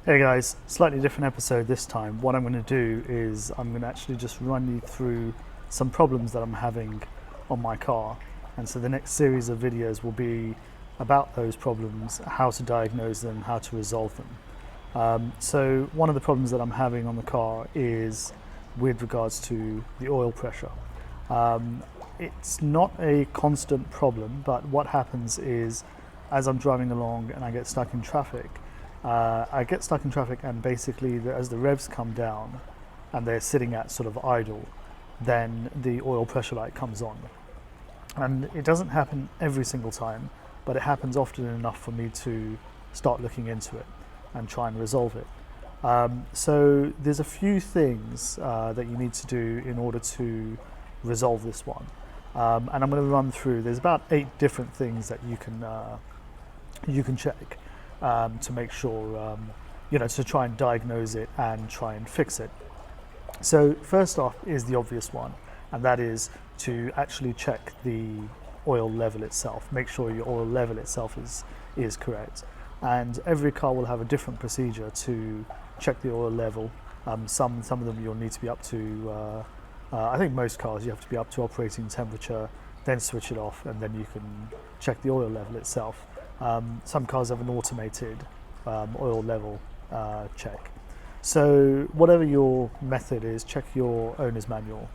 Hey guys, slightly different episode this time. What I'm going to do is I'm going to actually just run you through some problems that I'm having on my car. And so the next series of videos will be about those problems, how to diagnose them, how to resolve them. So one of the problems that I'm having on the car is with regards to the oil pressure. Um, it's not a constant problem, but what happens is as I'm driving along and I get stuck in traffic, and basically as the revs come down and they're sitting at sort of idle, then the oil pressure light comes on. And it doesn't happen every single time, but it happens often enough for me to start looking into it and try and resolve it. So there's a few things that you need to do in order to resolve this one. And I'm going to run through, there's about 8 different things that you can check to make sure, to try and diagnose it and try and fix it. So first off is the obvious one, and that is to actually check the oil level itself. Make sure your oil level itself is correct. And every car will have a different procedure to check the oil level. Some of them you'll need to be up to, I think most cars you have to be up to operating temperature, then switch it off, and then you can check the oil level itself. Some cars have an automated oil level check. So whatever your method is, check your owner's manual.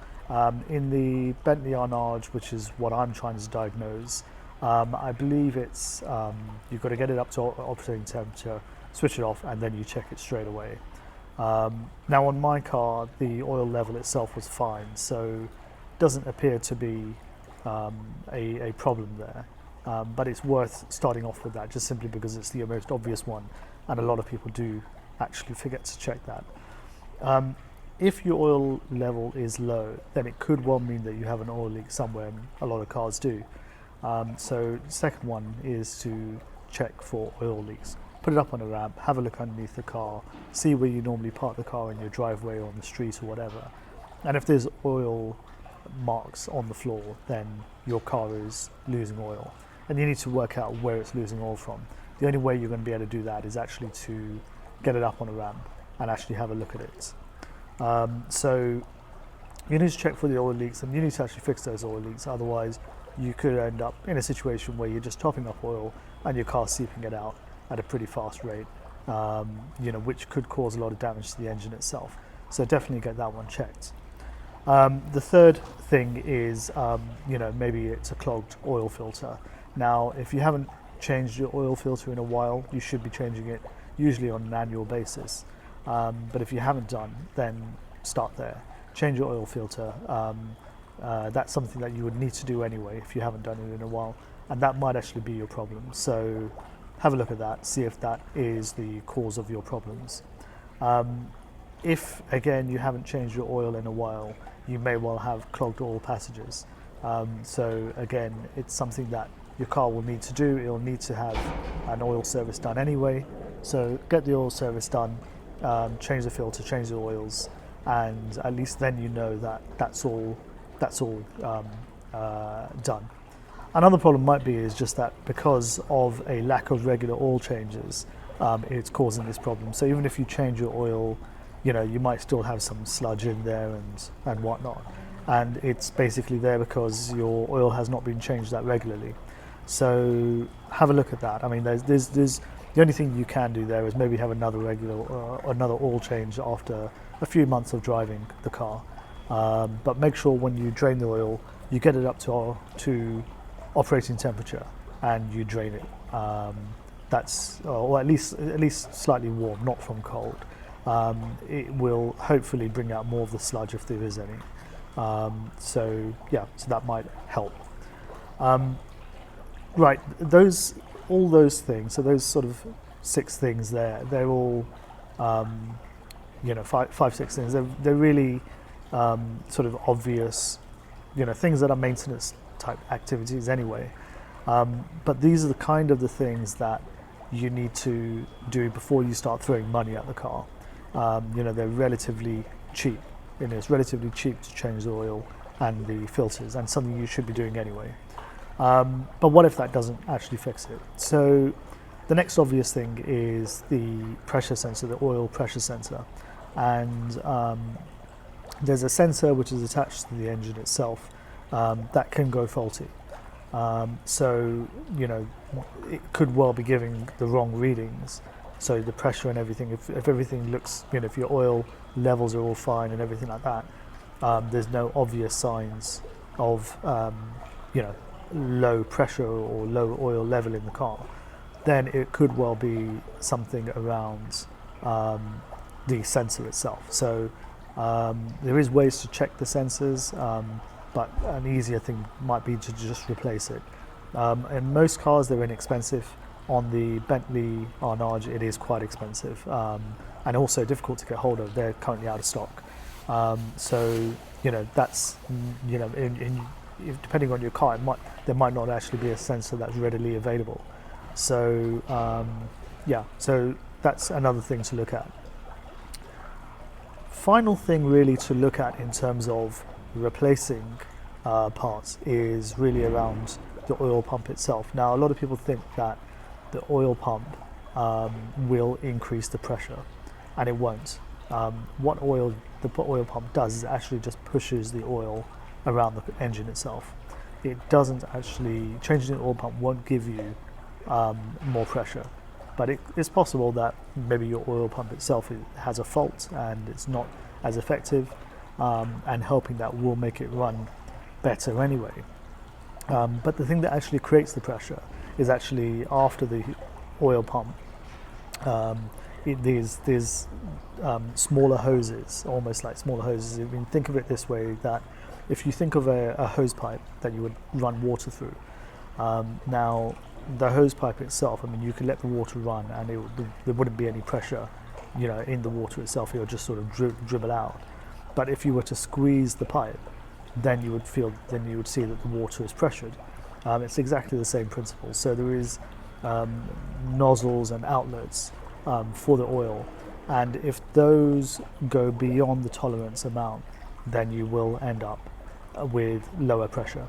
In the Bentley Arnage, which is what I'm trying to diagnose, I believe it's you've got to get it up to operating temperature, switch it off, and then you check it straight away. Now on my car, the oil level itself was fine, so it doesn't appear to be a problem there. But it's worth starting off with that just simply because it's the most obvious one, and a lot of people do actually forget to check that. If your oil level is low, then it could well mean that you have an oil leak somewhere, and a lot of cars do. So the second one is to check for oil leaks. Put it up on a ramp, have a look underneath the car, see where you normally park the car in your driveway or on the street or whatever. And if there's oil marks on the floor, then your car is losing oil. And you need to work out where it's losing oil from. The only way you're going to be able to do that is actually to get it up on a ramp and actually have a look at it. So you need to check for the oil leaks, and you need to actually fix those oil leaks. Otherwise, you could end up in a situation where you're just topping up oil and your car's seeping it out at a pretty fast rate, which could cause a lot of damage to the engine itself. So definitely get that one checked. The third thing is, maybe it's a clogged oil filter. Now, if you haven't changed your oil filter in a while, you should be changing it usually on an annual basis. But if you haven't done, then start there. Change your oil filter. That's something that you would need to do anyway if you haven't done it in a while, and that might actually be your problem. So have a look at that, see if that is the cause of your problems. If, again, you haven't changed your oil in a while, you may well have clogged oil passages. So again, it's something that your car will need to do. It'll need to have an oil service done anyway. So get the oil service done, change the filter, change the oils, and at least then you know that that's all done. Another problem might be is just that because of a lack of regular oil changes, it's causing this problem. So even if you change your oil, you might still have some sludge in there and whatnot. And it's basically there because your oil has not been changed that regularly. So have a look at that. I mean, there's the only thing you can do there is maybe have another another oil change after a few months of driving the car. But make sure when you drain the oil, you get it up to operating temperature and you drain it. That's or at least slightly warm, not from cold. It will hopefully bring out more of the sludge if there is any. So that might help. Right, all those things. So those sort of 6 things there. They're all, 5, 6 things. They're really sort of obvious, things that are maintenance type activities anyway. But these are the things that you need to do before you start throwing money at the car. They're relatively cheap. It's relatively cheap to change the oil and the filters, and something you should be doing anyway. But what if that doesn't actually fix it? So The next obvious thing is the pressure sensor, the oil pressure sensor, and there's a sensor which is attached to the engine itself that can go faulty. So it could well be giving the wrong readings. So the pressure and everything, if everything looks, if your oil levels are all fine and everything like that, there's no obvious signs of low pressure or low oil level in the car, then it could well be something around the sensor itself. So there is ways to check the sensors, but an easier thing might be to just replace it. In most cars, they're inexpensive. On the Bentley Arnage, it is quite expensive and also difficult to get hold of. They're currently out of stock. So that's depending on your car, there might not actually be a sensor that's readily available. So so that's another thing to look at. Final thing really to look at in terms of replacing parts is really around the oil pump itself. Now, a lot of people think that the oil pump will increase the pressure, and it won't. What the oil pump does is it actually just pushes the oil around the engine itself. It doesn't actually, changing the oil pump won't give you more pressure, but it's possible that maybe your oil pump itself has a fault and it's not as effective, and helping that will make it run better anyway. But the thing that actually creates the pressure is actually after the oil pump. There's smaller hoses, almost like smaller hoses. I mean, think of it this way, that if you think of a hose pipe that you would run water through, now the hose pipe itself, I mean, you could let the water run and there wouldn't be any pressure, in the water itself. It would just sort of dribble out. But if you were to squeeze the pipe, then you would see that the water is pressured. It's exactly the same principle. So there is nozzles and outlets for the oil, and if those go beyond the tolerance amount, then you will end up with lower pressure.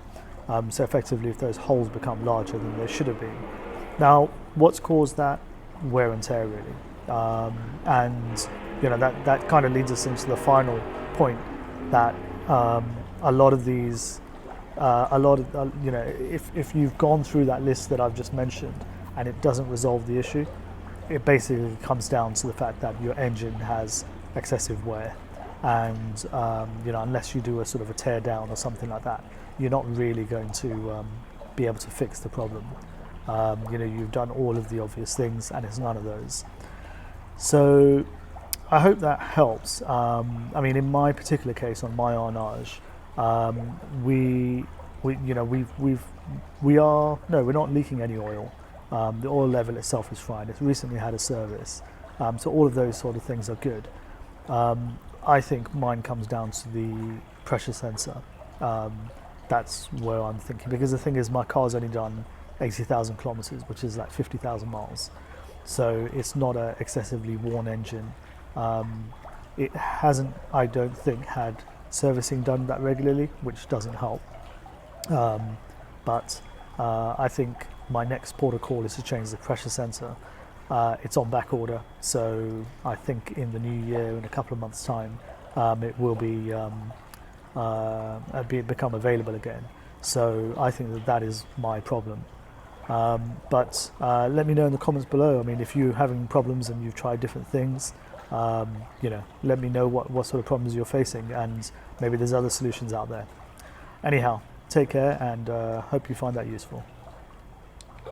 So effectively, if those holes become larger than they should have been. Now, what's caused that? Wear and tear, really. And that kind of leads us into the final point, that a lot of these, if you've gone through that list that I've just mentioned and it doesn't resolve the issue, it basically comes down to the fact that your engine has excessive wear, and unless you do a sort of a tear down or something like that, you're not really going to be able to fix the problem. You've done all of the obvious things and it's none of those. So I hope that helps. I mean, in my particular case on my Arnage, we're not leaking any oil. The oil level itself is fine. It's recently had a service, so all of those sort of things are good. I think mine comes down to the pressure sensor. That's where I'm thinking, because the thing is, my car's only done 80,000 kilometers, which is like 50,000 miles. So it's not an excessively worn engine. It hasn't, I don't think, had servicing done that regularly, which doesn't help. But I think my next port of call is to change the pressure sensor. It's on back order, so I think in the new year, in a couple of months' time, it will be become available again. So I think that is my problem. But let me know in the comments below. I mean, if you're having problems and you've tried different things, let me know what sort of problems you're facing, and maybe there's other solutions out there. Anyhow, take care, and hope you find that useful.